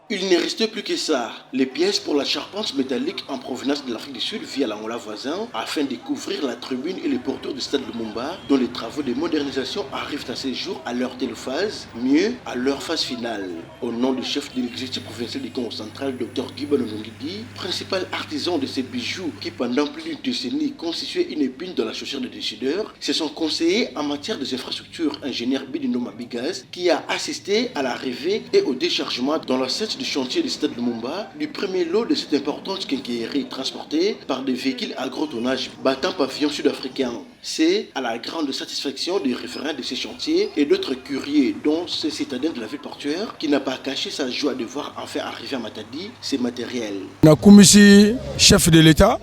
Il ne restait plus que ça, les pièces pour la charpente métallique en provenance de l'Afrique du Sud via l'Angola voisin, afin de couvrir la tribune et les porteurs du stade Lumumba, dont les travaux de modernisation arrivent à ce jour à leur téléphase, mieux à leur phase finale. Au nom du chef de l'exécutif provincial du Congo central, Dr Guibano Nongidi, principal artisan de ces bijoux qui pendant plus d'une décennie constituaient une épine dans la chaussure des décideurs, se sont conseillés en matière des infrastructures ingénieur Bidino Mabigas qui a assisté à l'arrivée et au déchargement dans la du chantier du stade Lumumba du premier lot de cette importante quincaillerie transportée par des véhicules à gros tonnage battant pavillon sud-africain. C'est à la grande satisfaction des référents de ces chantiers et d'autres curieux, dont ce citadin de la ville portuaire qui n'a pas caché sa joie de voir enfin arriver à Matadi ces matériels. Nakumisi, chef de l'État,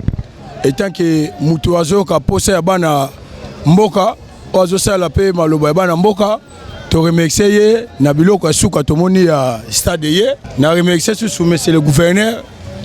étant que Mutuazo a posé à Bana Mboka, Oazo Salapé Maloba Bana Mboka. Je remercie Nabilo Suka Tomoni à Stade Ye. Je remercie sous monsieur le gouverneur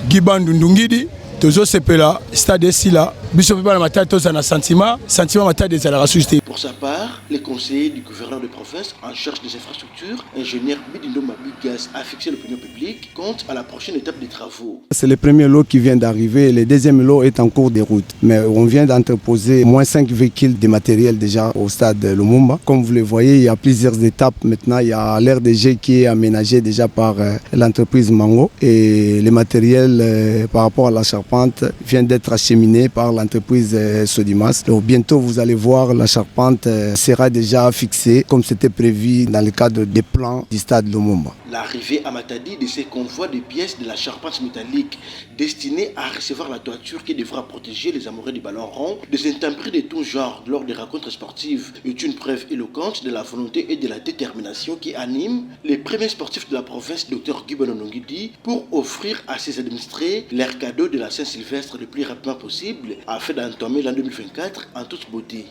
Guibano Nongidi. Tozo sepela Stade Sila. Bishop Bana Mata toza na sentiment Mata des la société. Pour sa part, le conseiller du gouverneur de province en charge des infrastructures, ingénieur Bidindo Mabigas, a fixé l'opinion publique quant à la prochaine étape des travaux. C'est le premier lot qui vient d'arriver, le deuxième lot est en cours de route. Mais on vient d'entreposer moins 5 véhicules de matériel déjà au stade Lumumba. Comme vous le voyez, il y a plusieurs étapes maintenant. Il y a l'aire de jet qui est aménagé déjà par l'entreprise Mango. Et le matériel par rapport à la charpente vient d'être acheminé par l'entreprise Sodimas. Donc bientôt vous allez voir la charpente sera déjà fixée comme c'était prévu dans le cadre des plans du stade Lumumba. L'arrivée à Matadi de ces convois de pièces de la charpente métallique destinée à recevoir la toiture qui devra protéger les amoureux du ballon rond des intempéries de tout genre lors des rencontres sportives est une preuve éloquente de la volonté et de la détermination qui anime les premiers sportifs de la province, Dr Guibano Nongidi, pour offrir à ses administrés leur cadeau de la Saint-Sylvestre le plus rapidement possible afin d'entamer l'an 2024 en toute beauté.